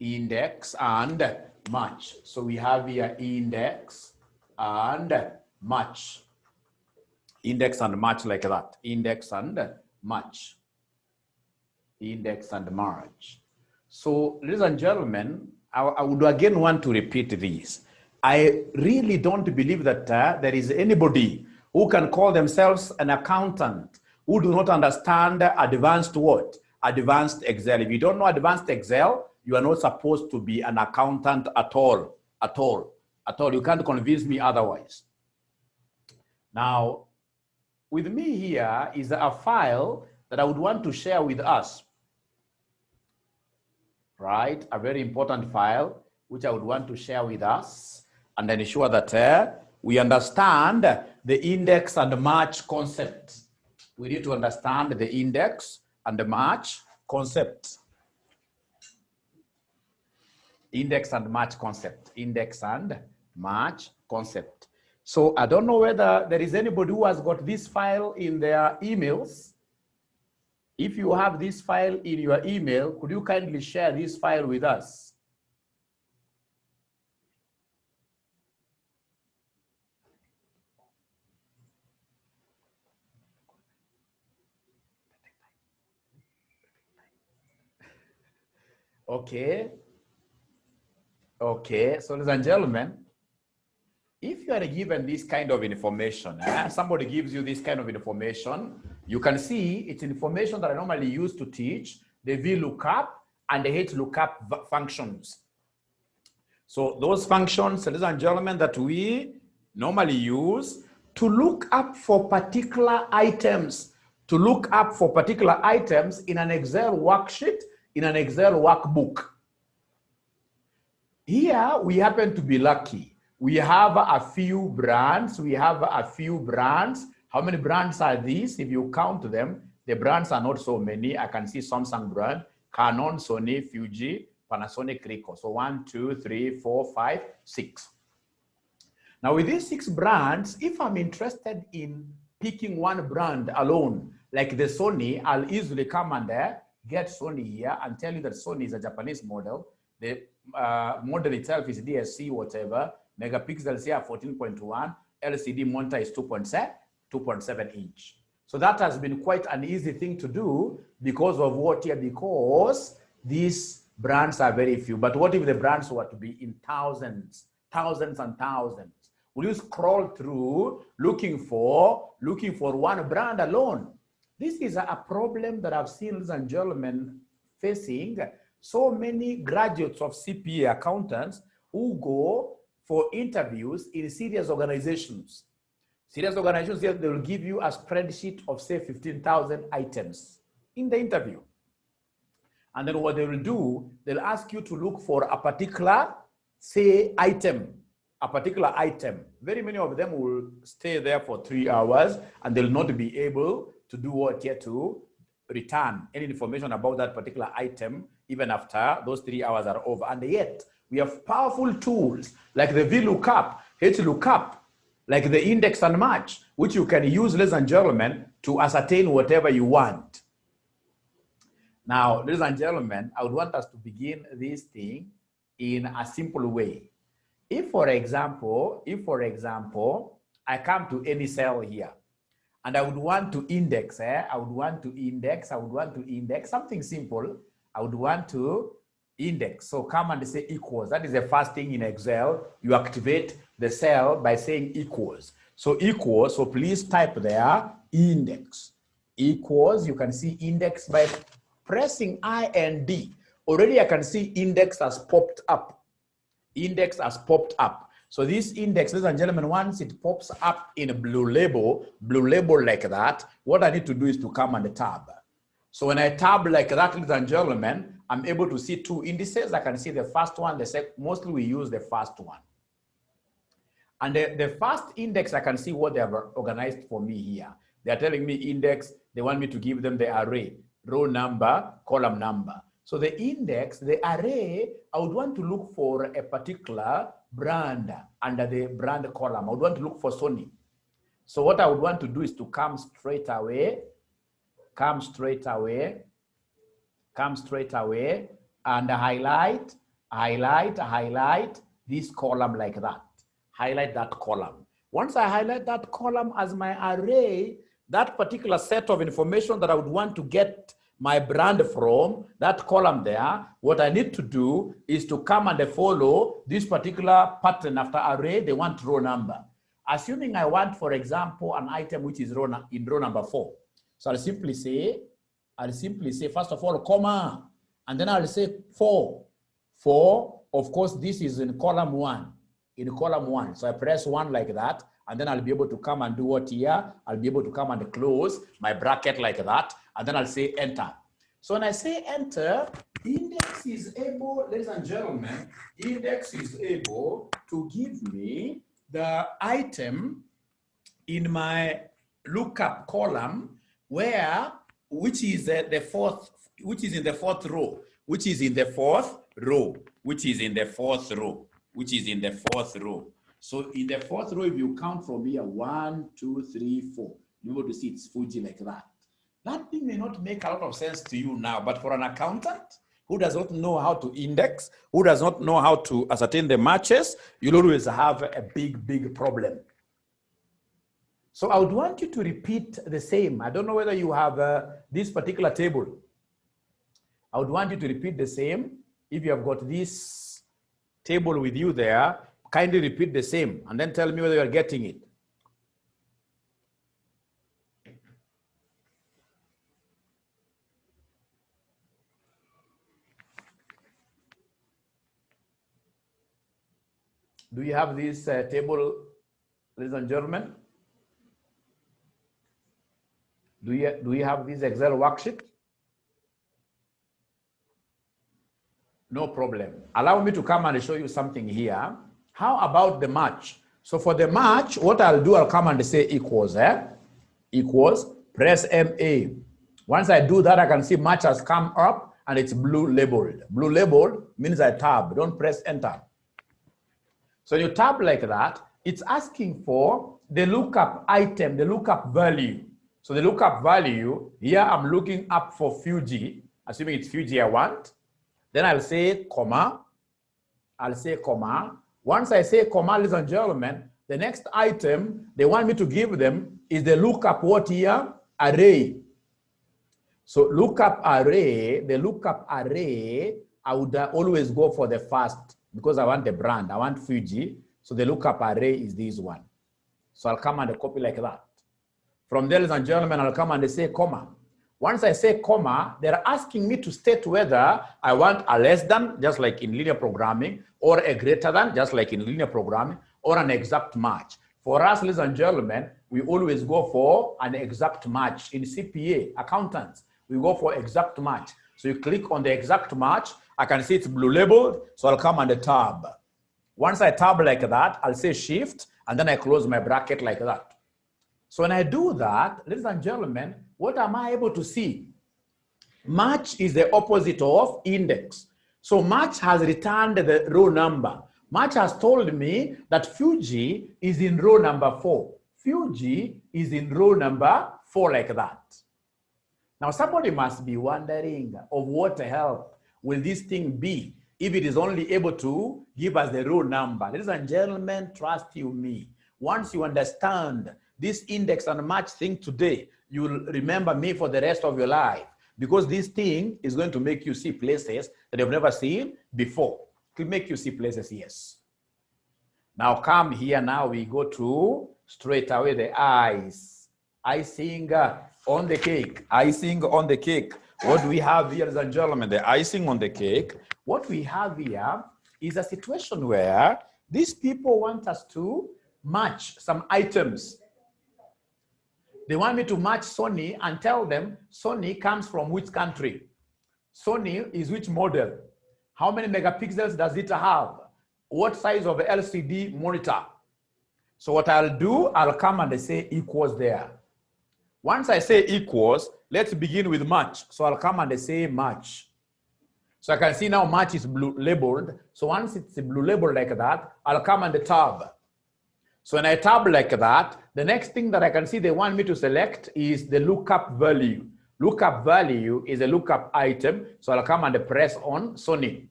index and match. So we have here index and match. Index and match like that. Index and match. Index and match. So, ladies and gentlemen, I would again want to repeat this. I really don't believe that there is anybody who can call themselves an accountant who do not understand advanced what? Advanced Excel. If you don't know advanced Excel, you are not supposed to be an accountant at all. At all. At all. You can't convince me otherwise. Now, with me here is a file that I would want to share with us. Right? A very important file which I would want to share with us and ensure that we understand the index and the match concept. We need to understand the index and the match concept. Index and match concept. Index and match concept. So I don't know whether there is anybody who has got this file in their emails. If you have this file in your email, could you kindly share this file with us? Okay. Okay, so ladies and gentlemen, if you are given this kind of information, somebody gives you this kind of information, you can see it's information that I normally use to teach the VLOOKUP and the HLOOKUP functions. So those functions, ladies and gentlemen, that we normally use to look up for particular items, in an Excel worksheet, in an Excel workbook. Here, we happen to be lucky. We have a few brands. How many brands are these? If you count them, the brands are not so many. I can see Samsung brand, Canon, Sony, Fuji, Panasonic, Ricoh. So 1, 2, 3, 4, 5, 6. Now with these 6 brands, if I'm interested in picking one brand alone, like the Sony, I'll easily come and get Sony here and tell you that Sony is a Japanese model. The model itself is DSC, whatever. Megapixels here 14.1. LCD monitor is 2.7 inch. So that has been quite an easy thing to do because of what here? Because these brands are very few. But what if the brands were to be in thousands and thousands? Will you scroll through looking for one brand alone? This is a problem that I've seen, ladies and gentlemen, facing so many graduates of CPA accountants who go for interviews in serious organizations. Serious organizations, they will give you a spreadsheet of, say, 15,000 items in the interview. And then what they will do, they'll ask you to look for a particular, say, item, a particular item. Very many of them will stay there for 3 hours and they'll not be able to do what here to return any information about that particular item even after those 3 hours are over. And yet, we have powerful tools like the VLOOKUP, HLOOKUP, like the index and match, which you can use, ladies and gentlemen, to ascertain whatever you want. Now, ladies and gentlemen, I would want us to begin this thing in a simple way. If, for example, I come to any cell here, and I would want to index, I would want to index something simple. I would want to index. So come and say equals. That is the first thing in Excel. You activate the cell by saying equals. So equals, so please type there index. Equals, you can see index by pressing I and D. Already I can see index has popped up. Index has popped up. So this index, ladies and gentlemen, once it pops up in a blue label like that, what I need to do is to come and tab. So when I tab like that, ladies and gentlemen, I'm able to see 2 indices. I can see the first one, the second. Mostly we use the first one. And the first index, I can see what they have organized for me here. They are telling me index, they want me to give them the array, row number, column number. So the index, the array, I would want to look for a particular brand under the brand column. I would want to look for Sony. So what I would want to do is to come straight away and highlight highlight this column like that. Highlight that column. Once I highlight that column as my array, that particular set of information that I would want to get my brand from, that column there, what I need to do is to come and follow this particular pattern after array. They want row number. Assuming I want, for example, an item which is in row number 4. So I'll simply say, first of all, comma, and then I'll say 4. 4, of course, this is in column 1. In column 1. So I press 1 like that, and then I'll be able to come and do what here? I'll be able to come and close my bracket like that, and then I'll say enter. So when I say enter, index is able, ladies and gentlemen, index is able to give me the item in my lookup column which is in the fourth row, which is in the fourth row. So in the fourth row, if you count from here, 1, 2, 3, 4, you're able to see it's Fuji like that. That thing may not make a lot of sense to you now, but for an accountant who does not know how to index, who does not know how to ascertain the matches, you'll always have a big problem. So I would want you to repeat the same. I don't know whether you have this particular table. I would want you to repeat the same. If you have got this table with you there, kindly repeat the same and then tell me whether you're getting it. Do you have this table, ladies and gentlemen? Do you have this Excel worksheet? No problem. Allow me to come and show you something here. How about the match? So for the match, what I'll do, I'll come and say equals, equals, press MA. Once I do that, I can see match has come up and it's blue labeled. Blue labeled means I tab, don't press enter. So you tab like that, it's asking for the lookup item, the lookup value. So the lookup value, here I'm looking up for Fuji, assuming it's Fuji I want. Then I'll say comma, Once I say comma, ladies and gentlemen, the next item they want me to give them is the lookup what here? Array. So lookup array, the lookup array, I would always go for the first because I want the brand, I want Fuji. So the lookup array is this one. So I'll come and copy like that. From there, ladies and gentlemen, I'll come and say comma. Once I say comma, they're asking me to state whether I want a less than, just like in linear programming, or a greater than, just like in linear programming, or an exact match. For us, ladies and gentlemen, we always go for an exact match. In CPA, accountants, we go for exact match. So you click on the exact match, I can see it's blue labeled, so I'll come on the tab. Once I tab like that, I'll say shift, and then I close my bracket like that. So when I do that, ladies and gentlemen, what am I able to see? Match is the opposite of index. So match has returned the row number. Match has told me that Fuji is in row number 4. Fuji is in row number 4 like that. Now somebody must be wondering of what help will this thing be if it is only able to give us the row number. Ladies and gentlemen, trust you me. Once you understand this index and match thing today, you will remember me for the rest of your life because this thing is going to make you see places that you've never seen before. It will make you see places, yes. Now come here, now we go to straight away the eyes. Icing on the cake, icing on the cake. What do we have here, ladies and gentlemen? The icing on the cake. What we have here is a situation where these people want us to match some items. They want me to match Sony and tell them Sony comes from which country? Sony is which model? How many megapixels does it have? What size of LCD monitor? So what I'll do, I'll come and say equals there. Once I say equals, let's begin with match. So I'll come and say match. So I can see now match is blue labeled. So once it's blue labeled like that, I'll come and tab. So when I tab like that, the next thing that I can see they want me to select is the lookup value. Lookup value is a lookup item. So I'll come and press on Sony.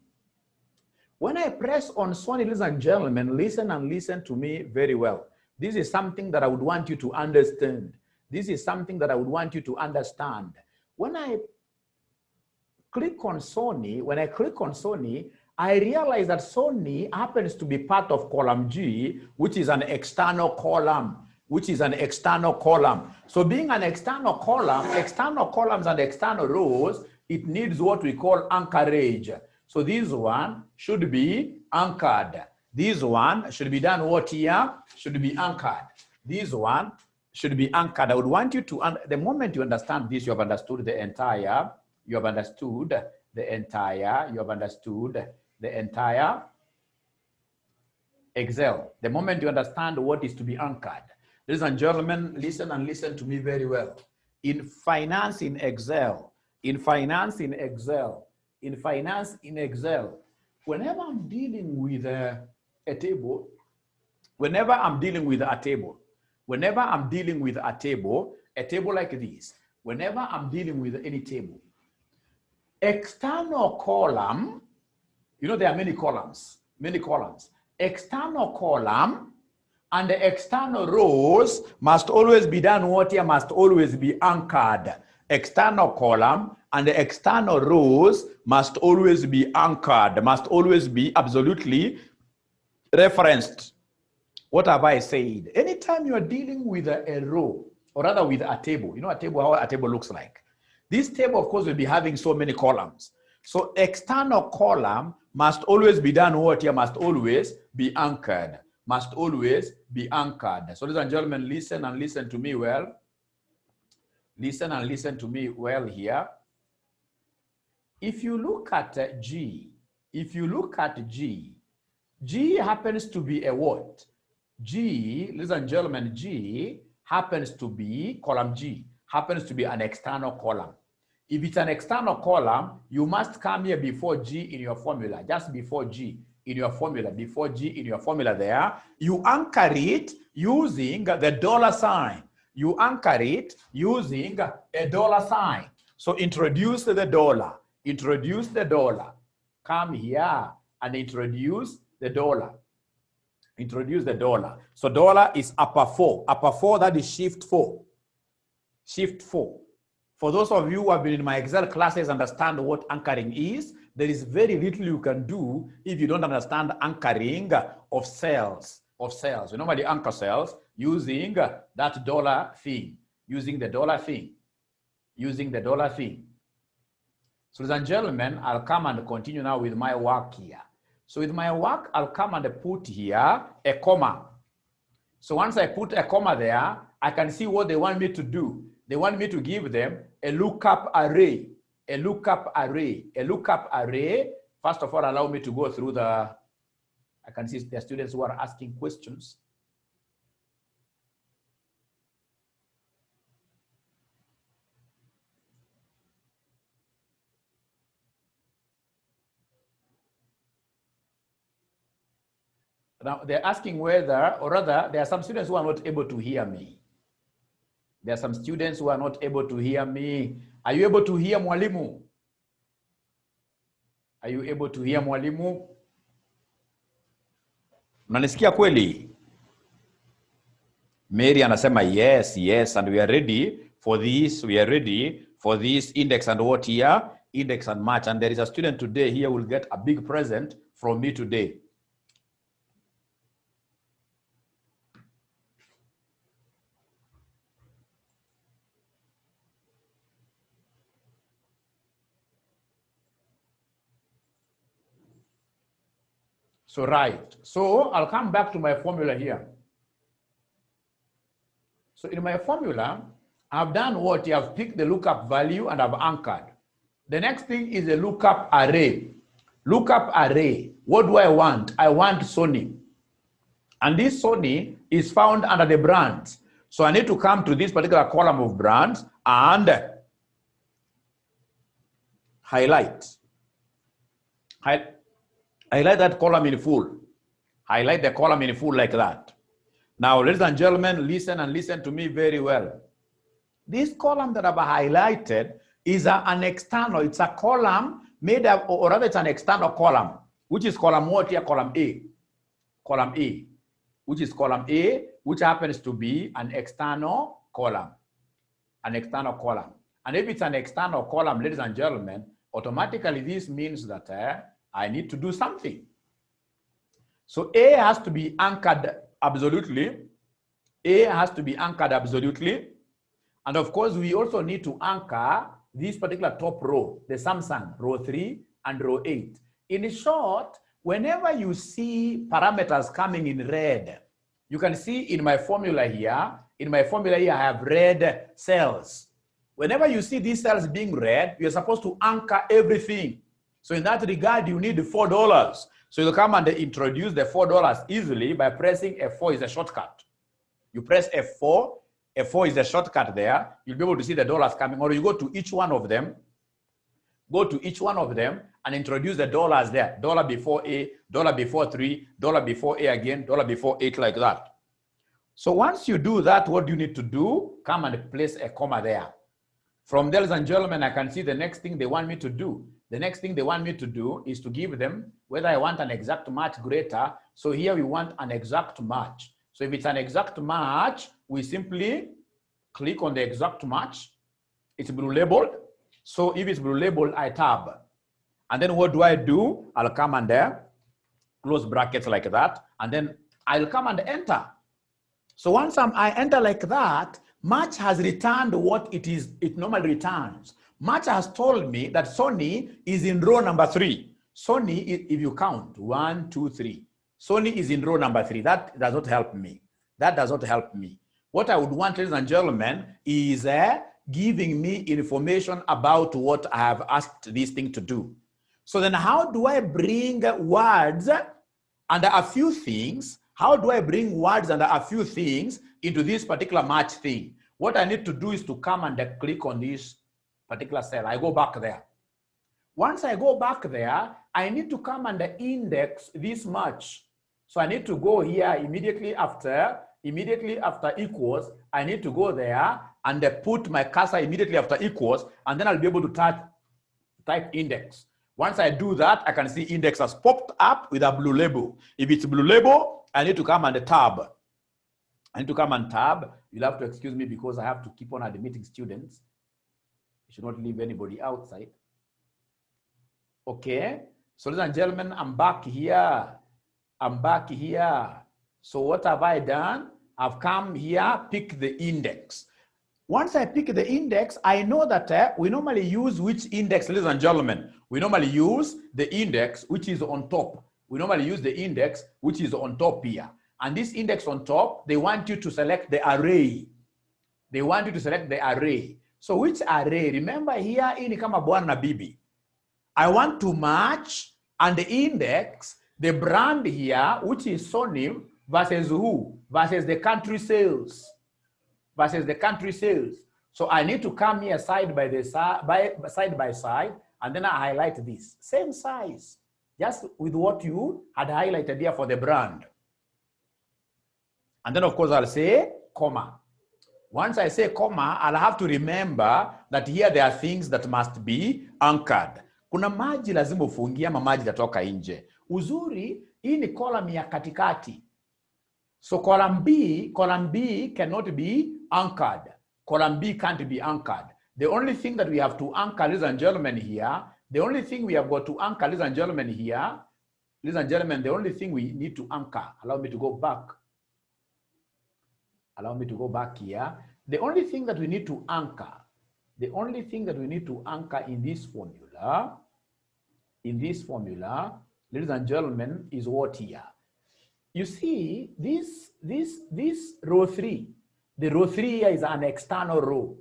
When I press on Sony, ladies and gentlemen, listen and listen to me very well. This is something that I would want you to understand. This is something that I would want you to understand. When I click on Sony, I realize that Sony happens to be part of column G, which is an external column. So being an external columns and external rows, it needs what we call anchorage. So this one should be anchored. This one should be done what here? Should be anchored. This one should be anchored. I would want you to, the moment you understand this, you have understood the entire Excel. The moment you understand what is to be anchored. Ladies and gentlemen, listen and listen to me very well. In finance in Excel, whenever I'm dealing with a table, a table like this, whenever I'm dealing with any table, external column, you know there are many columns. External column and the external rows must always be done what here? Must always be anchored. External column and the external rows must always be anchored, must always be absolutely referenced. What have I said? Anytime you are dealing with a row, or rather with a table, you know how a table looks like. This table, of course, will be having so many columns. So external column must always be done what here? Must always be anchored. Must always be anchored. So ladies and gentlemen, listen and listen to me well. Listen and listen to me well here. If you look at G, G happens to be a what? G, ladies and gentlemen, G happens to be, column G, happens to be an external column. If it's an external column, you must come here before G in your formula, just before G in your formula, there. You anchor it using the dollar sign. You anchor it using a dollar sign. So introduce the dollar. Come here and introduce the dollar. So dollar is upper 4, that is shift 4. For those of you who have been in my Excel classes, understand what anchoring is. There is very little you can do if you don't understand anchoring of cells. We normally anchor cells using that dollar thing, using the dollar thing. So ladies and gentlemen, I'll come and continue now with my work here. So with my work, I'll come and put here a comma. So once I put a comma there, I can see what they want me to do. They want me to give them a lookup array. First of all, allow me to go through I can see the students who are asking questions. Now, they're asking whether, or rather, there are some students who are not able to hear me. Are you able to hear mwalimu? Unanisikia kweli? Mary anasema yes, and we are ready for this. Index and what here? Index and match. And there is a student today here who will get a big present from me today. So right, so I'll come back to my formula here. So in my formula, I've done what? I've picked the lookup value and I've anchored. The next thing is a lookup array. What do I want? I want Sony. And this Sony is found under the brands. So I need to come to this particular column of brands and highlight that column in full. Highlight the column in full like that. Now, ladies and gentlemen, listen and listen to me very well. This column that I've highlighted is an external. It's a column made up, or rather it's an external column. which is column what here? Column A. Column A, which is column A, which happens to be an external column. An external column. And if it's an external column, ladies and gentlemen, automatically this means that I need to do something. So A has to be anchored absolutely. A has to be anchored absolutely. And of course, we also need to anchor this particular top row, the Samsung, row 3 and row 8. In short, whenever you see parameters coming in red, you can see in my formula here, I have red cells. Whenever you see these cells being red, you're supposed to anchor everything. So in that regard, you need $4. So you'll come and introduce the $4 easily by pressing F4 is a shortcut. You press F4, F4 is a shortcut there. You'll be able to see the dollars coming, or you go to each one of them, and introduce the dollars there. Dollar before A, dollar before 3, dollar before A again, dollar before 8, like that. So once you do that, what do you need to do? Come and place a comma there. From there, ladies and gentlemen, I can see the next thing they want me to do. The next thing they want me to do is to give them whether I want an exact match greater. So here we want an exact match. So if it's an exact match, we simply click on the exact match. It's blue labeled. So if it's blue labeled, I tab. And then what do? I'll come and there, close brackets like that. And then I'll come and enter. So once I enter like that, match has returned what it normally returns. Match has told me that Sony is in row number 3. Sony, if you count, 1, 2, 3. Sony is in row number 3. That does not help me. That does not help me. What I would want, ladies and gentlemen, is giving me information about what I have asked this thing to do. So then how do I bring words under a few things? How do I bring words under a few things into this particular match thing? What I need to do is to come and click on this particular cell. I go back there. Once I go back there, I need to come and index this match. So I need to go here immediately after equals. I need to go there and put my cursor immediately after equals, and then I'll be able to type index. Once I do that, I can see index has popped up with a blue label. If it's blue label, I need to come and tab. You'll have to excuse me because I have to keep on admitting students. You should not leave anybody outside. Okay. So ladies and gentlemen, I'm back here. So what have I done? I've come here, pick the index. Once I pick the index, I know that we normally use which index, ladies and gentlemen? We normally use the index which is on top. We normally use the index which is on top here. And this index on top, they want you to select the array. So which array? Remember here, ini kama bwana bibi. I want to match and the index, the brand here, which is Sony versus who? Versus the country sales. So I need to come here side by side, and then I highlight this. Same size, just with what you had highlighted here for the brand. And then of course I'll say comma. Once I say comma, I'll have to remember that here there are things that must be anchored. Kuna maji lazima ufungie ama maji yatoka nje. Uzuri, hii ni column ya katikati. So column B cannot be anchored. Column B can't be anchored. The only thing that we have to anchor, ladies and gentlemen, here, the only thing we have got to anchor, ladies and gentlemen, here, ladies and gentlemen, the only thing we need to anchor, allow me to go back. Allow me to go back here. The only thing that we need to anchor, in this formula, ladies and gentlemen, is what here? You see, this row 3, the row 3 here is an external row.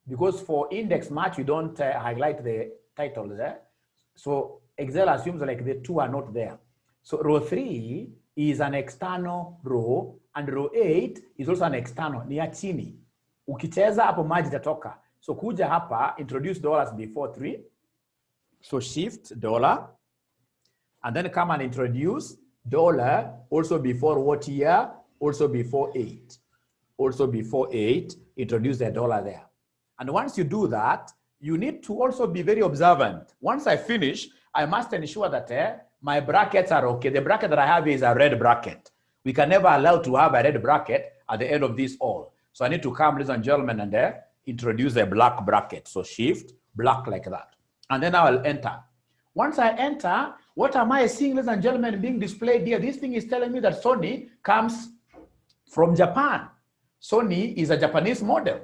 Because for index match, you don't highlight the title there. So Excel assumes like the 2 are not there. So row 3 is an external row, and row 8 is also an external, ni ya chini. Ukicheza hapo maji tatoka. So kuja hapa, introduce dollars before 3. So shift dollar, and then come and introduce dollar also before what here? Also before 8. Also before 8, introduce the dollar there. And once you do that, you need to also be very observant. Once I finish, I must ensure that My brackets are okay. The bracket that I have is a red bracket. We can never allow to have a red bracket at the end of this all. So I need to come, ladies and gentlemen, and introduce a black bracket. So shift, black like that. And then I will enter. Once I enter, what am I seeing, ladies and gentlemen, being displayed here? This thing is telling me that Sony comes from Japan. Sony is a Japanese model.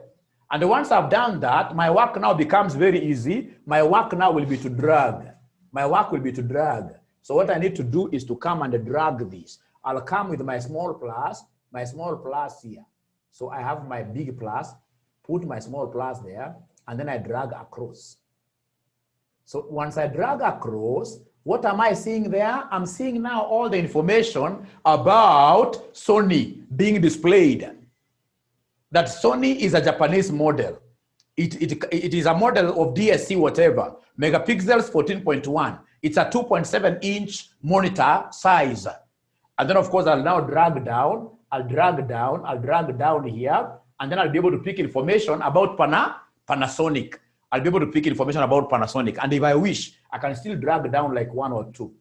And once I've done that, my work now becomes very easy. My work now will be to drag. My work will be to drag. So what I need to do is to come and drag this. I'll come with my small plus here. So I have my big plus, put my small plus there, and then I drag across. So once I drag across, what am I seeing there? I'm seeing now all the information about Sony being displayed. That Sony is a Japanese model. It is a model of DSC whatever, megapixels 14.1. It's a 2.7-inch monitor size. And then of course I'll now drag down, I'll drag down here, and then I'll be able to pick information about Panasonic. I'll be able to pick information about Panasonic. And if I wish, I can still drag down like 1 or 2.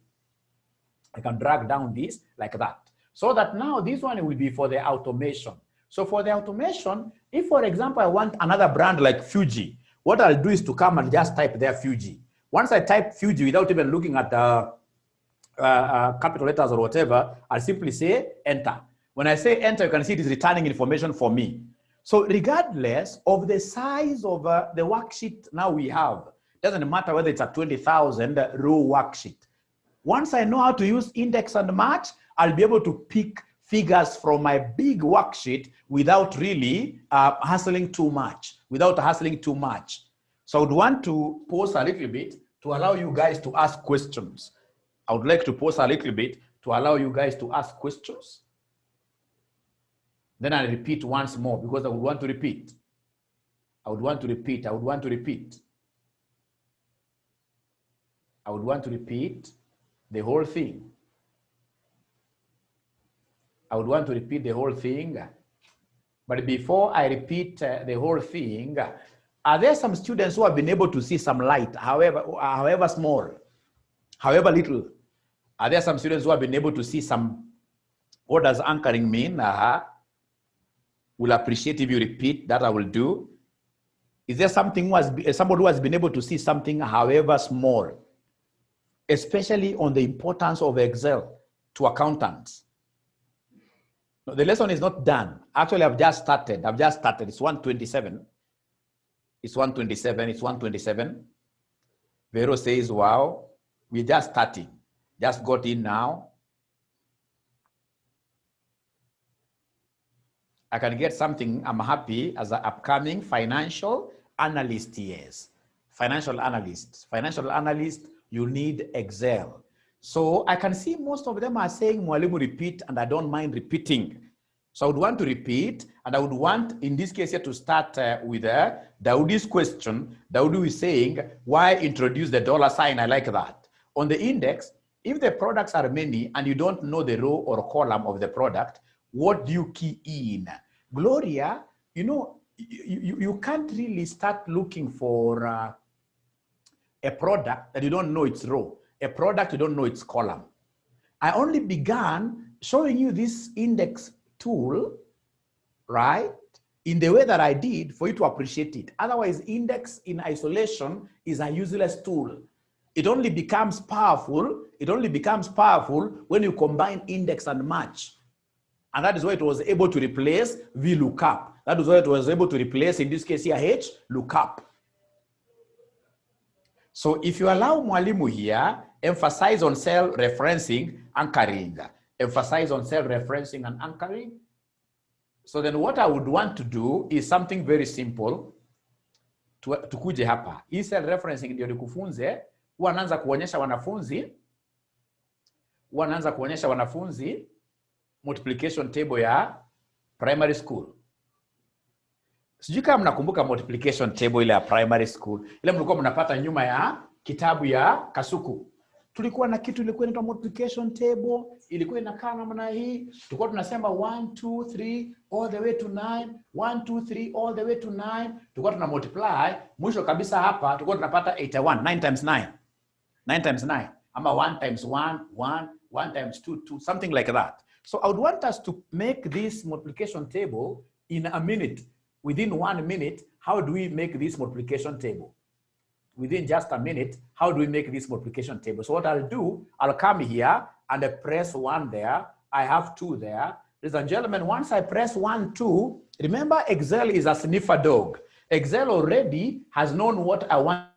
I can drag down this like that. So that now this one will be for the automation. So for the automation, if for example, I want another brand like Fuji, what I'll do is to come and just type there Fuji. Once I type Fuji without even looking at the capital letters or whatever, I'll simply say enter. When I say enter, you can see it is returning information for me. So regardless of the size of the worksheet now we have, doesn't matter whether it's a 20,000 row worksheet. Once I know how to use index and match, I'll be able to pick figures from my big worksheet without really hassling too much, So I would want to pause a little bit to allow you guys to ask questions. I would like to pause a little bit to allow you guys to ask questions. Then I repeat once more because I would want to repeat. I would want to repeat the whole thing. But before I repeat the whole thing, are there some students who have been able to see some light, however small, however little? Are there some students who have been able to see some, what does anchoring mean? Will appreciate if you repeat, that I will do. Is there something somebody who has been able to see something however small, especially on the importance of Excel to accountants? No, the lesson is not done. Actually, I've just started. It's 127. It's 127. Vero says, wow, we're just starting. Just got in now. I can get something. I'm happy as an upcoming financial analyst. Yes, financial analyst, you need Excel. So I can see most of them are saying, Mwalimu, repeat, and I don't mind repeating. So I would want to repeat, and I would want, in this case here, to start with Daudi's question. Daudi is saying, why introduce the $sign? I like that. On the index, if the products are many and you don't know the row or column of the product, what do you key in? Gloria, you know, you can't really start looking for a product that you don't know its row, a product you don't know its column. I only began showing you this index tool, right, in the way that I did for you to appreciate it. Otherwise, index in isolation is a useless tool. It only becomes powerful when you combine index and match. And that is why it was able to replace VLOOKUP. That is why it was able to replace, in this case here, HLOOKUP. So if you allow Mwalimu here, emphasize on cell referencing, anchoring. Emphasize on cell referencing and anchoring. So then what I would want to do is something very simple. Tukuje hapa. Hii cell referencing ndio nikufunze. Wanaanza kuonyesha wanafunzi multiplication table ya primary school. Sijui kama mnakumbuka multiplication table ile ya primary school. Ile mlikuwa mnapata nyuma ya kitabu ya Kasuku. Tulikuwa na kitu ilikuwa inaitwa multiplication table, ilikuwa inakaa namna hii. Tulikuwa tunasema 1 2 3 all the way to 9, 1 2 3 all the way to 9. Tulikuwa tuna multiply, mwisho kabisa hapa tulikuwa tunapata 81, 9 times 9. 9 times 9. I'm a 1 times 1, 1, 1 times 2, 2, something like that. So I would want us to make this multiplication table in a minute. Within 1 minute, how do we make this multiplication table? Within just a minute, how do we make this multiplication table? So what I'll do, I'll come here and I press 1 there. I have 2 there. Ladies and gentlemen, once I press 1, 2, remember Excel is a sniffer dog. Excel already has known what I want.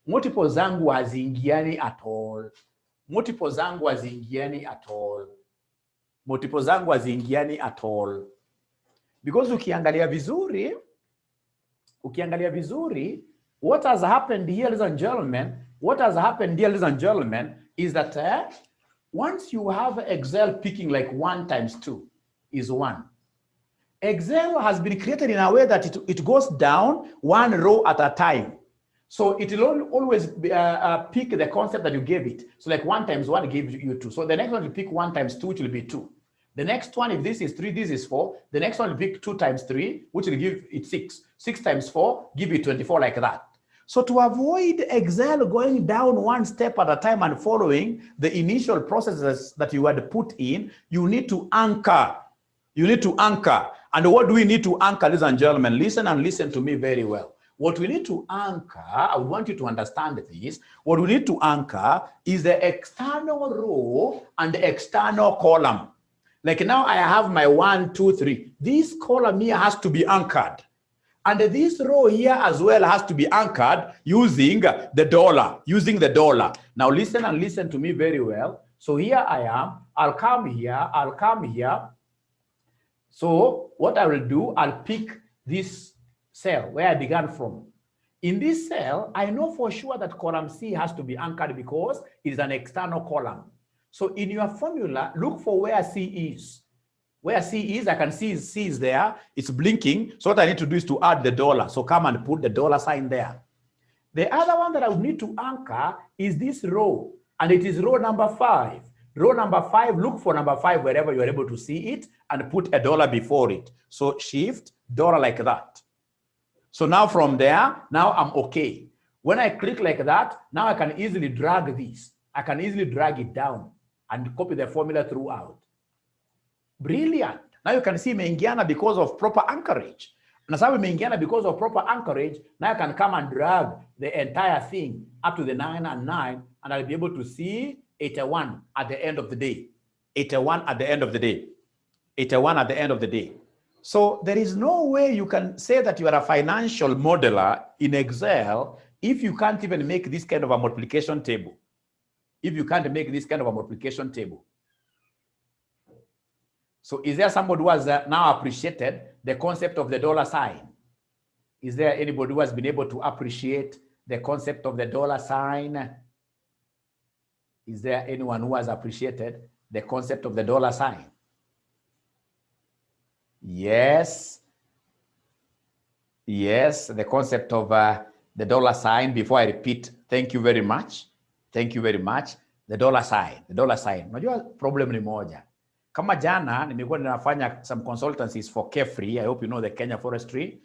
Multiple zangu haziingiani at all. Multiple zangu haziingiani at all. Multiple zangu haziingiani at all. Because ukiangalia vizuri, what has happened here, ladies and gentlemen, is that once you have Excel picking like 1 times 2 is 1. Excel has been created in a way that it goes down 1 row at a time. So it will always pick the concept that you gave it. So like 1 times 1 gives you 2. So the next one you pick 1 times 2, which will be 2. The next one, if this is 3, this is 4. The next one you pick 2 times 3, which will give it 6. 6 times 4, give you 24 like that. So to avoid Excel going down 1 step at a time and following the initial processes that you had put in, you need to anchor. You need to anchor. And what do we need to anchor, ladies and gentlemen? Listen and listen to me very well. What we need to anchor, I want you to understand this. What we need to anchor is the external row and the external column. Like now I have my 1, 2, 3. This column here has to be anchored. And this row here as well has to be anchored using the dollar, Now listen and listen to me very well. So here I am. I'll come here. So what I will do, I'll pick this cell where I began from. In this cell, I know for sure that column C has to be anchored because it is an external column. So in your formula, look for where C is. Where C is, I can see C is there. It's blinking. So what I need to do is to add the dollar. So come and put the dollar sign there. The other one that I would need to anchor is this row. And it is row number 5. Row number 5, look for number 5 wherever you're able to see it and put a dollar before it. So shift, dollar like that. So now from there, now I'm okay. When I click like that, now I can easily drag this. I can easily drag it down and copy the formula throughout. Brilliant. Now you can see imeingiana because of proper anchorage. Na sababu imeingiana because of proper anchorage, now I can come and drag the entire thing up to the 9 and 9, and I'll be able to see 81 at the end of the day. 81 at the end of the day. 81 at the end of the day. So there is no way you can say that you are a financial modeler in Excel if you can't even make this kind of a multiplication table. If you can't make this kind of a multiplication table. So is there somebody who has now appreciated the concept of the dollar sign? Is there anybody who has been able to appreciate the concept of the dollar sign? Is there anyone who has appreciated the concept of the dollar sign? Yes. Yes, the concept of the dollar sign. Before I repeat, thank you very much. Thank you very much. The dollar sign. The dollar sign. Unajua problem ni moja. Kama jana nimekuwa ninafanya some consultancies for Carefree. I hope you know the Kenya Forestry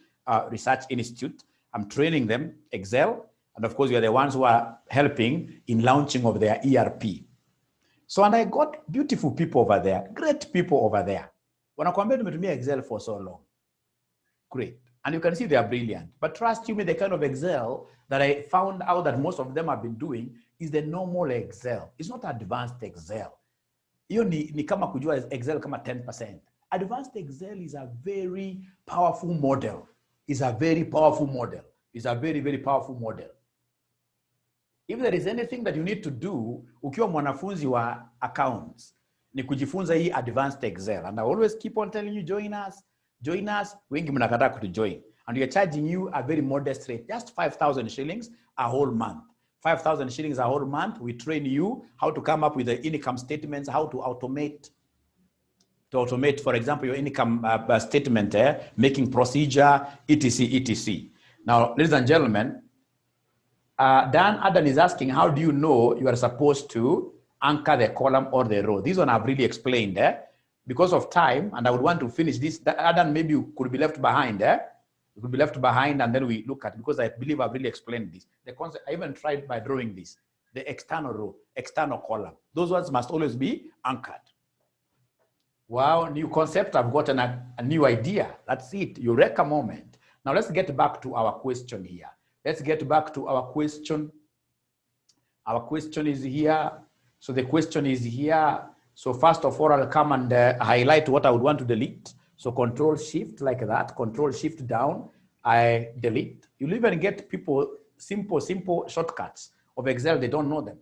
Research Institute. I'm training them Excel, and of course you are the ones who are helping in launching of their ERP. So, and I got beautiful people over there, great people over there. Wanakuambia tumetumia Excel for so long. Great. And you can see they are brilliant. But trust you me, the kind of Excel that I found out that most of them have been doing is the normal Excel. It's not advanced Excel. Hiyo ni kama kujua Excel kama 10%. Advanced Excel is a very powerful model. It's a very powerful model. It's a very, very powerful model. If there is anything that you need to do, ukiwa mwanafunzi wa accounts, ni kujifunza hii advanced Excel. And I always keep on telling you, join us. Join us. Wengi mnakataa kutujoin. And we are charging you a very modest rate, just 5,000 shillings a whole month. 5,000 shillings a whole month. We train you how to come up with the income statements, how to automate, for example, your income statement, making procedure, etc., etc. Now, ladies and gentlemen, Dan Adan is asking, how do you know you are supposed to anchor the column or the row? This one I've really explained. Because of time, and I would want to finish this. Adan, maybe you could be left behind. You could be left behind, and then we look at it, because I believe I've really explained this. The concept, I even tried by drawing this. The external row, external column. Those ones must always be anchored. Wow, new concept. I've gotten a new idea. That's it. Eureka moment. Now let's get back to our question here. Let's get back to our question. Our question is here. So the question is here. So first of all, I'll come and highlight what I would want to delete. So Control Shift like that, Control Shift down, I delete. You'll even get people simple shortcuts of Excel, they don't know them.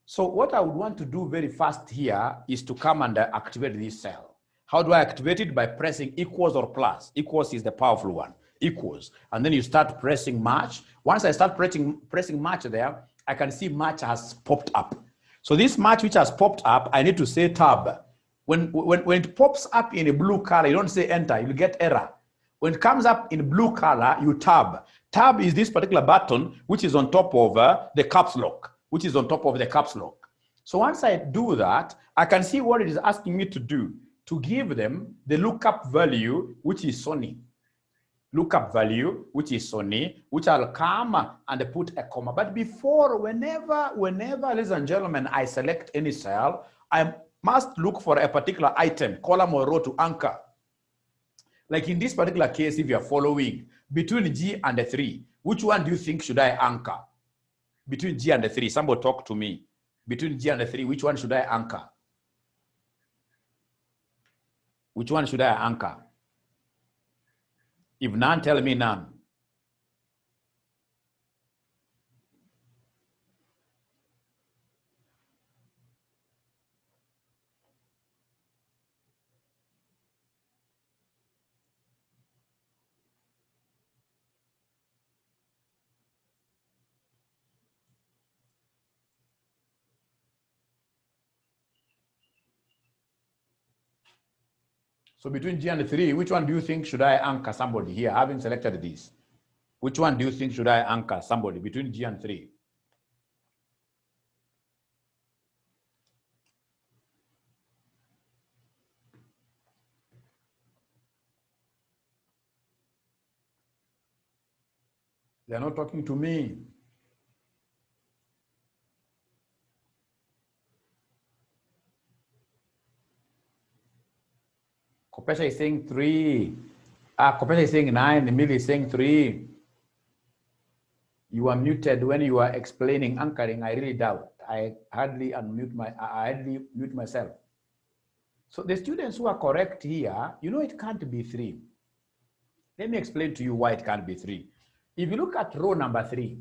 So what I would want to do very fast here is to come and activate this cell. How do I activate it? By pressing equals or plus. Equals is the powerful one, equals. And then you start pressing match. Once I start pressing match there, I can see match has popped up. So this match which has popped up, I need to say tab. When it pops up in a blue color, you don't say enter, you'll get error. When it comes up in blue color, you tab. Tab is this particular button which is on top of the caps lock, which is on top of the caps lock. So once I do that, I can see what it is asking me to do, to give them the lookup value, which is Sony. Lookup value, which is Sony, which I'll come and put a comma. But before, whenever, ladies and gentlemen, I select any cell, I must look for a particular item, column or row to anchor. Like in this particular case, if you're following, between G and the 3, which one do you think should I anchor? Between G and the 3, somebody talk to me. Between G and the 3, which one should I anchor? Which one should I anchor? If none, tell me none. So between G and 3, which one do you think should I anchor somebody here? Having selected this, which one do you think should I anchor somebody between G and 3? They're not talking to me. Kopesha is saying 3. Kopesha is saying 9. Emily is saying 3. You are muted when you are explaining anchoring. I really doubt. I hardly mute myself. So the students who are correct here, you know it can't be 3. Let me explain to you why it can't be 3. If you look at row number 3,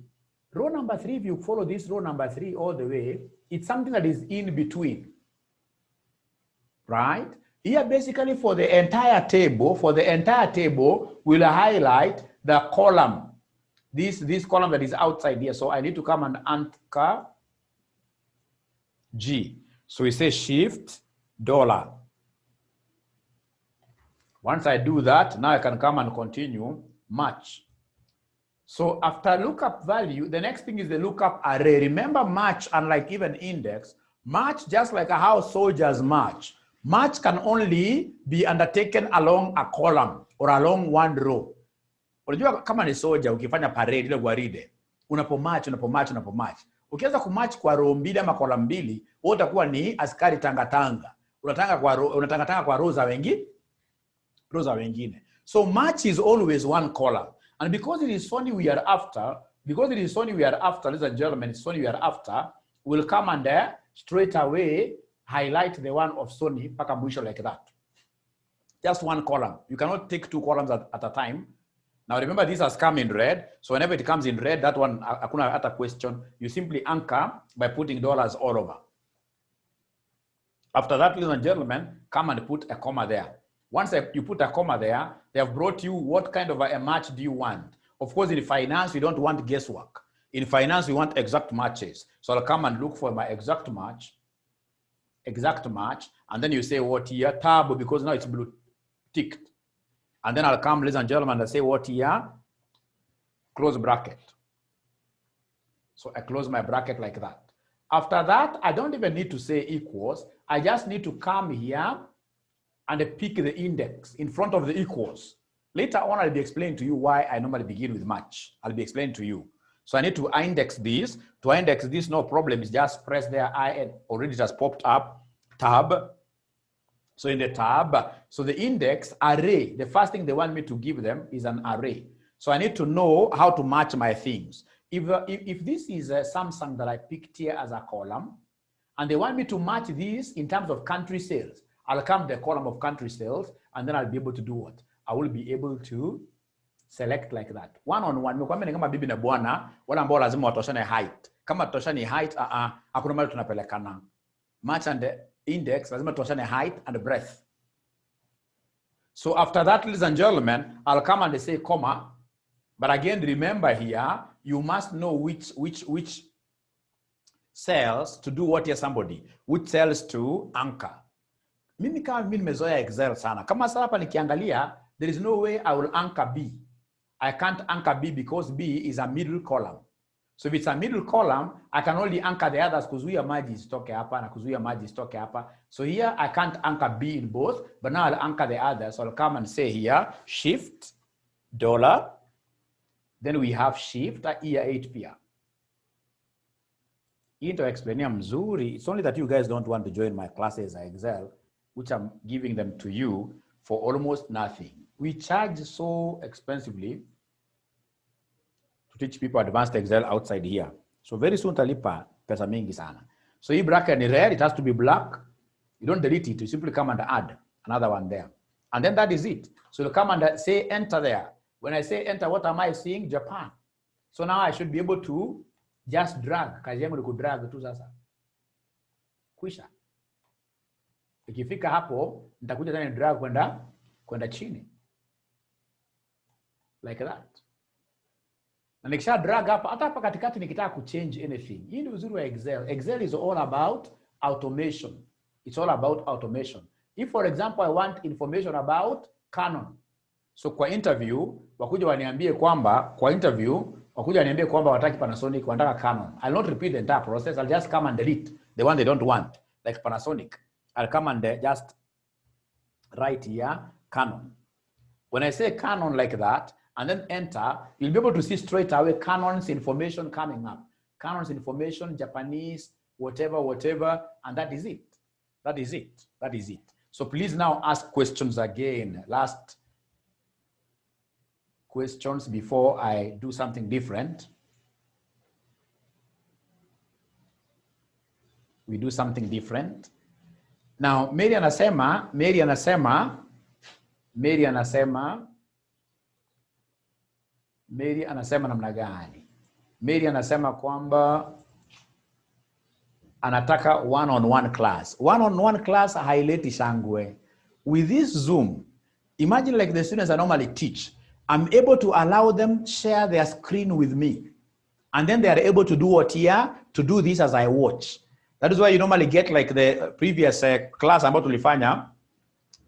if you follow this row number 3 all the way, it's something that is in between, right? Here, basically, for the entire table, we'll highlight the column. This column that is outside here. So I need to come and anchor G. So we say shift $. Once I do that, now I can come and continue match. So after lookup value, the next thing is the lookup array. Remember match, unlike even index, match, just like how soldiers march, match can only be undertaken along a column or along one row. Unajua kama ni soldier ukifanya parade ile gwaride, unapomatch. Ukianza kumatch kwa row mbili ama column mbili, wewe utakuwa ni askari tangatanga. Unatanga kwa row za wengine. So match is always one column. And because it is Sony we are after, ladies and gentlemen, it's Sony we are after, we'll come and straight away highlight the one of Sony paka mwisho like that. Just one column. You cannot take two columns at a time. Now remember, this has come in red. So whenever it comes in red, that one, hakuna hata question. You simply anchor by putting dollars all over. After that, ladies and gentlemen, come and put a comma there. Once you put a comma there, they have brought you what kind of a match do you want. Of course, in finance, we don't want guesswork. In finance, we want exact matches. So I'll come and look for my exact match, and then you say what here? Tab, because now it's blue ticked. And then I'll come, ladies and gentlemen, and say what here? Close bracket. So I close my bracket like that. After that, I don't even need to say equals. I just need to come here and pick the index in front of the equals. Later on, I'll be explaining to you why I normally begin with match. I'll be explaining to you. So I need to index this. To index this, no problem. It's just press there. I already just popped up. Tab. So in the tab, so the index array, the first thing they want me to give them is an array. So I need to know how to match my things. If this is a Samsung that I picked here as a column, and they want me to match this in terms of country sales, I'll come to the column of country sales, and then I'll be able to do what? I will be able to select like that. One-on-one. Ni kama bibi na bwana, wala ambao lazima watoshane height. Kama toshani height, hakuna mahali tunapelekana. Match and the index, lazima toshane height and breadth. So after that, ladies and gentlemen, I'll come and say comma. But again, remember here, you must know which cells to do what here somebody. Which cells to anchor. Mimi kama mimi nimezoea Excel sana. Kama sasa hapa nikiangalia, there is no way I will anchor B. I can't anchor B because B is a middle column. So if it's a middle column, I can only anchor the others kuzuia maji isitoke hapa na kuzuia maji isitoke hapa. So here I can't anchor B in both, but now I'll anchor the others. So I'll come and say here, shift, $. Then we have shift, here 8 pia. Into explainia mzuri. It's only that you guys don't want to join my classes at Excel, which I'm giving them to you for almost nothing. We charge so expensively to teach people advanced Excel outside here. So very soon talipa pesa mingi sana. So hii bracket is red, it has to be black. You don't delete it, you simply come and add another one there. And then that is it. So you come and say enter there. When I say enter, what am I seeing? Japan. So now I should be able to just drag. Kazi yangu ni kudrag tu sasa. Kwisha. Ikifika hapo, nitakuja tena drag kwenda chini. Like that. Na nikisha drag hapa, hata hapa katikati nikitaka kuchange anything. Hii ndio uzuri wa Excel. Excel is all about automation. It's all about automation. If for example I want information about Canon. So kwa interview, wakuja waniambie kwamba wataki Panasonic, wanataka Canon. I'll not repeat the entire process. I'll just come and delete the one they don't want, like Panasonic. I'll come and just write here Canon. When I say Canon like that, and then enter, you'll be able to see straight away Canon's information coming up. Canon's information, Japanese, whatever, and that is it. That is it. So please now ask questions again. Last questions before I do something different. We do something different. Now, Mary anasema namna gani? Mary anasema kwamba anataka one-on-one class. One-on-one class haileti shangwe. with this Zoom, imagine like the students I normally teach, I'm able to allow them share their screen with me. And then they are able to do what here? To do this as I watch. That is why you normally get like the previous class about tulifanya,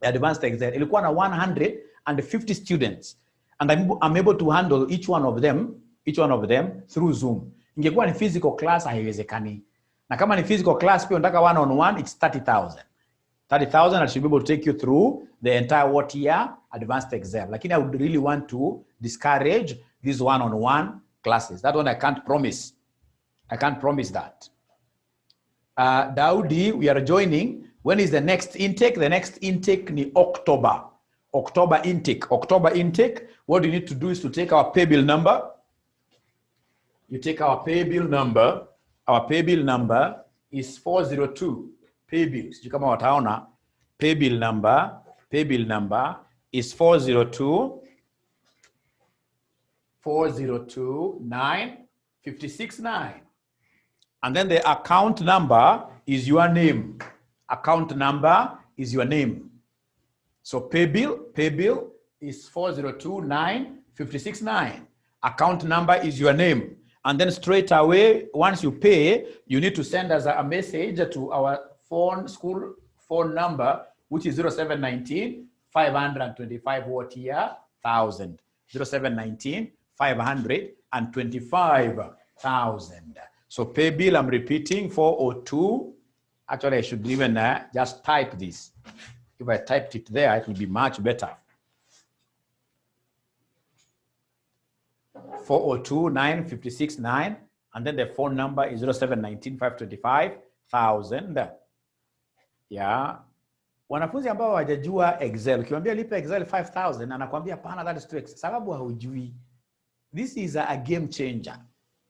advanced exam. Ilikuwa na 150 students. And I'm able to handle each one of them through Zoom. Ingekuwa ni physical class, haiwezekani. Na kama ni physical class, pia unataka one-on-one, it's 30,000. 30,000, I should be able to take you through the entire what year advanced exam. Lakini I would really want to discourage these one-on-one classes. That one I can't promise. I can't promise that. Daudi, we are joining. When is the next intake? The next intake ni October. October intake. October intake. What you need to do is to take our pay bill number. You take our pay bill number. Our pay bill number is 402. Pay bills. You come out haona. Pay bill number is 402 956.9. And then the account number is your name. Account number is your name. So pay bill is 402 956.9. Account number is your name. And then straight away, once you pay, you need to send us a message to our school phone number, which is 0719 525 what year? 1,000. 0719 525,000. So pay bill, I'm repeating, 402. Actually, I should even just type this. If I typed it there, it will be much better. 402 956.9, and then the phone number is 0719 525,000. Yeah. Wanafunzi ambao hawajajua Excel, ukiwaambia lipa Excel 5,000, anakuambia pana, that is too expensive. Sababu haujui. This is a game changer.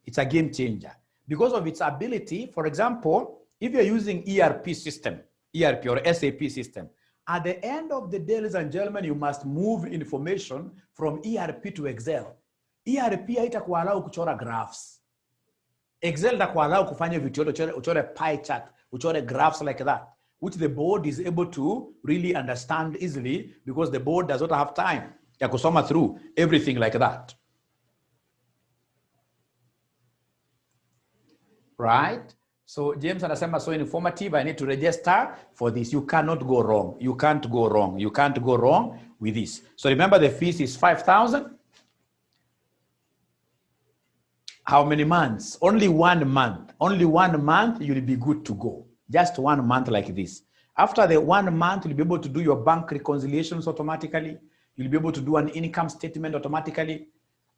It's a game changer. Because of its ability, for example, if you're using ERP system, ERP or SAP system, at the end of the day, ladies and gentlemen, you must move information from ERP to Excel. ERP haitakuallow kuchora graphs. Excel itakuallow kufanya vitu uchore pie chart, uchore graphs like that, which the board is able to really understand easily because the board does not have time ya kusoma through everything like that. Right? So James anasema so informative, I need to register for this. You cannot go wrong. You can't go wrong. You can't go wrong with this. So remember the fees is 5,000. How many months? Only 1 month. Only 1 month, you'll be good to go. Just 1 month like this. After the 1 month, you'll be able to do your bank reconciliations automatically. You'll be able to do an income statement automatically.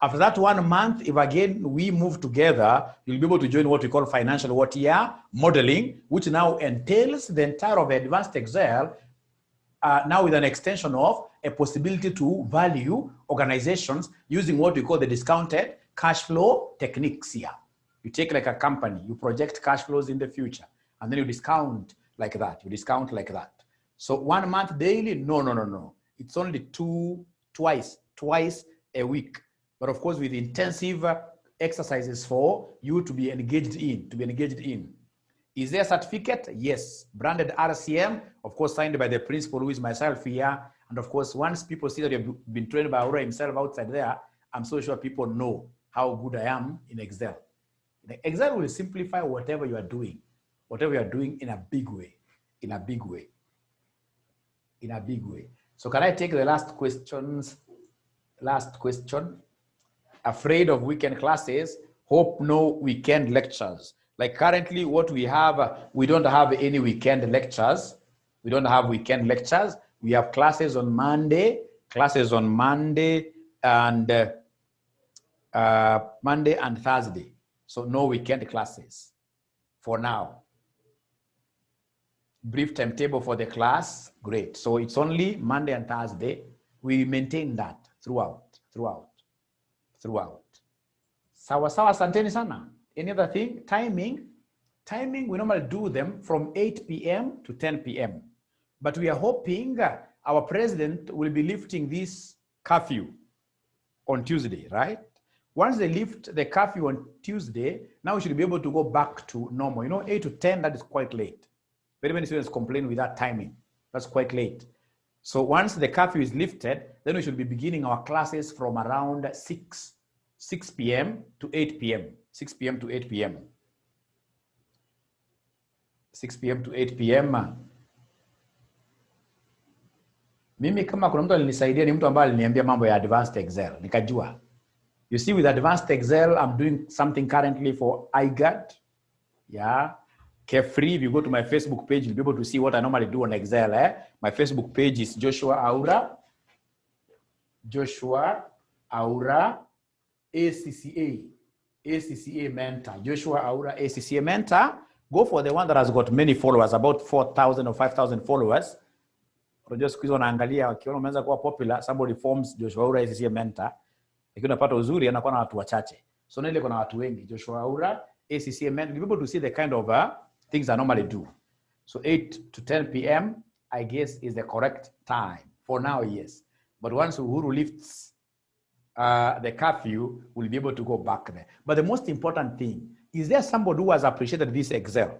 After that 1 month, if again we move together, you'll be able to join what we call financial what year modeling, which now entails the entire of advanced Excel, now with an extension of a possibility to value organizations using what we call the discounted cash flow techniques here. You take like a company, you project cash flows in the future, and then you discount like that. You discount like that. So 1 month daily? No. It's only twice a week. But of course, with intensive exercises for you to be engaged in. Is there a certificate? Yes. Branded RCM, of course, signed by the principal, who is myself here. And of course, once people see that you've been trained by Aura himself outside there, I'm so sure people know how good I am in Excel. Excel will simplify whatever you are doing in a big way, So can I take the last questions? Last question. Afraid of weekend classes, hope no weekend lectures. Like currently what we have, we don't have any weekend lectures. We have classes on Monday and Thursday. So no weekend classes for now. Brief timetable for the class, great. So it's only Monday and Thursday. We maintain that throughout. Sawa, asanteni sana. Any other thing? Timing, we normally do them from 8 p.m. to 10 p.m. But we are hoping our president will be lifting this curfew on Tuesday, right? Once they lift the curfew on Tuesday, now we should be able to go back to normal. 8 to 10, that is quite late. Very many students complain with that timing. That's quite late. So once the curfew is lifted, then we should be beginning our classes from around 6 p.m. to 8 p.m. 6 p.m. to 8 p.m. 6 p.m. to 8 p.m. Mimi kama kuna mtu alinisaidia ni mtu ambaye aliniambia mambo ya advanced Excel. Nikajua. You see, with advanced Excel, I'm doing something currently for iGuard. Yeah. Carefree. If you go to my Facebook page, you'll be able to see what I normally do on Excel. My Facebook page is Joshua Aura. Joshua Aura ACCA. ACCA Mentor. Joshua Aura ACCA Mentor. Go for the one that has got many followers, about 4,000 or 5,000 followers. Unajua siku hizo wanaangalia wakiona umeanza kuwa popular, somebody forms Joshua Aura ACCA Mentor. Lakini unapata uzuri anakuwa na watu wachache. So na ile kuna watu wengi. Joshua Aura ACCA Mentor. You'll be able to see the kind of things I normally do. So 8 to 10 p.m. I guess is the correct time. For now, yes. But once Uhuru lifts the curfew, we'll be able to go back there. But the most important thing, is there somebody who has appreciated this Excel?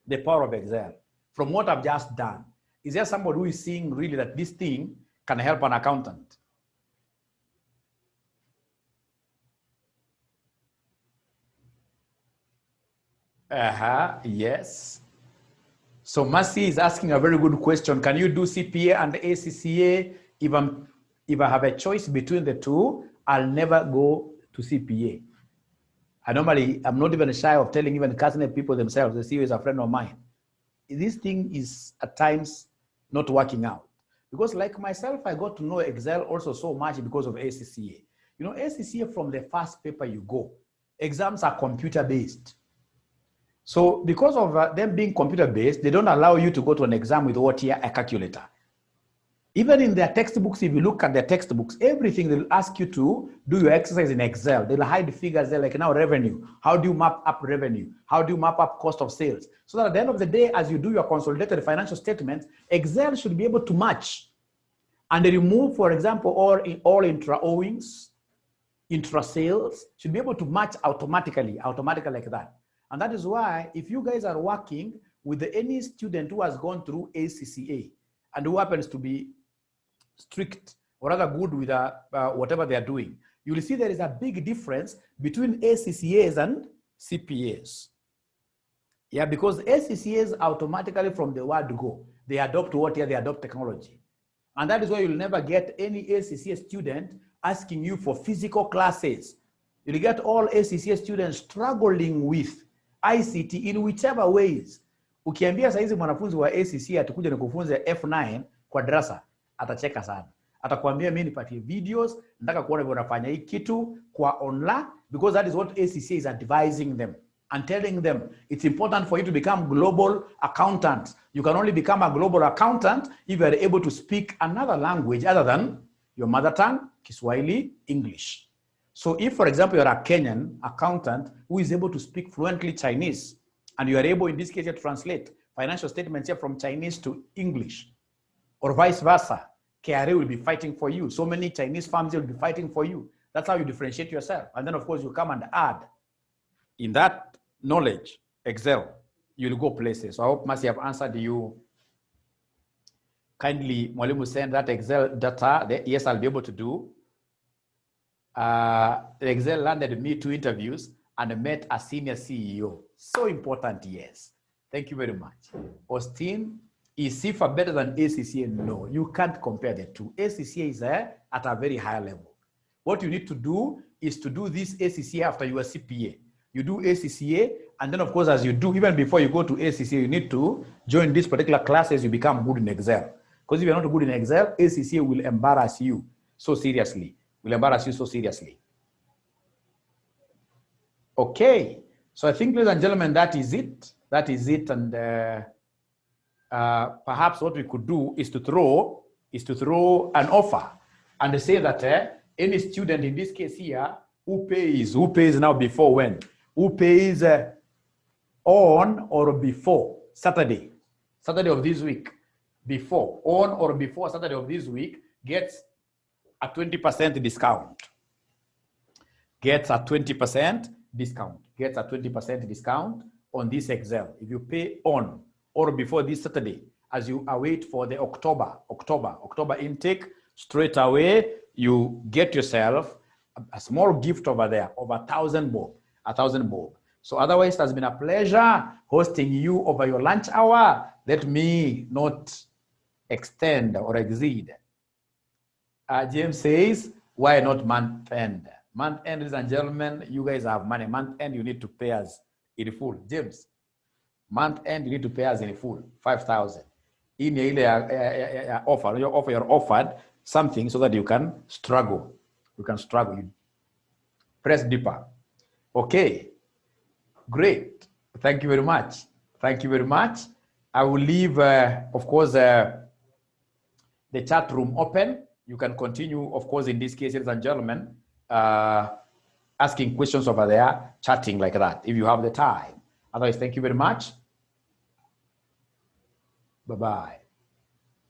The power of Excel. From what I've just done, is there somebody who is seeing really that this thing can help an accountant? Yes. So Mercy is asking a very good question. Can you do CPA and ACCA? If I have a choice between the two, I'll never go to CPA. I'm not even shy of telling even Catholic people themselves, the CEO is a friend of mine. This thing is at times not working out. Because like myself, I got to know Excel also so much because of ACCA. You know, ACCA from the first paper you go, exams are computer-based. So because of them being computer-based, they don't allow you to go to an exam with a calculator. Even in their textbooks, if you look at their textbooks, everything they'll ask you to do your exercise in Excel. They'll hide figures there like now revenue. How do you map up revenue? How do you map up cost of sales? So that at the end of the day, as you do your consolidated financial statements, Excel should be able to match and remove, for example, all intra-owings, intra-sales, should be able to match automatically like that. And that is why if you guys are working with any student who has gone through ACCA and who happens to be strict or rather good with whatever they are doing, you will see there is a big difference between ACCAs and CPAs. Yeah, because ACCAs automatically from the word go, they adopt they adopt technology. And that is why you'll never get any ACCA student asking you for physical classes. You'll get all ACCA students struggling with ICT in whichever ways. Ukiambia saizi mwanafunzi wa ACCA atakuja nikufunze F9 kwa darasa, atacheka sana. Atakwambia mimi nipatie videos, nataka kuona vile unafanya hii kitu kwa online, because that is what ACCA is advising them and telling them it's important for you to become global accountants. You can only become a global accountant if you are able to speak another language other than your mother tongue, Kiswahili, English. So if, for example, you're a Kenyan accountant who is able to speak fluently Chinese, and you are able, in this case, to translate financial statements here from Chinese to English, or vice versa, KRA will be fighting for you. So many Chinese firms will be fighting for you. That's how you differentiate yourself. And then, of course, you come and add in that knowledge, Excel, you'll go places. So I hope Mercy have answered you. Kindly, Mwalimu, send that Excel data. Yes, I'll be able to do. Excel landed me 2 interviews and met a senior CEO. So important, yes. Thank you very much. Austin, is CIFA better than ACCA? No, you can't compare the two. ACCA is at a very high level. What you need to do is to do this ACCA after you are CPA. You do ACCA, and then of course, as you do, even before you go to ACCA, you need to join these particular classes, you become good in Excel. Because if you're not good in Excel, ACCA will embarrass you so seriously. Okay, so I think, ladies and gentlemen, that is it. And perhaps what we could do is to throw an offer and say that any student in this case here who pays now before when? Who pays on or before Saturday of this week, before, on or before Saturday of this week, gets a 20% discount. Gets a 20% discount on this Excel. If you pay on or before this Saturday, as you await for the October intake, straight away, you get yourself a small gift over there of 1,000 bob, 1,000 bob. So otherwise, it has been a pleasure hosting you over your lunch hour. Let me not extend or exceed. James says, why not month end? Month end, ladies and gentlemen, you guys have money. Month end, you need to pay us in full. James, month end, you need to pay us in full, 5,000. In your offer, you're offered something so that you can struggle. You can struggle. You press deeper. Okay. Great. Thank you very much. Thank you very much. I will leave, of course, the chat room open. You can continue, of course, in this case, ladies and gentlemen, asking questions over there, chatting like that, if you have the time. Otherwise, thank you very much. Bye-bye.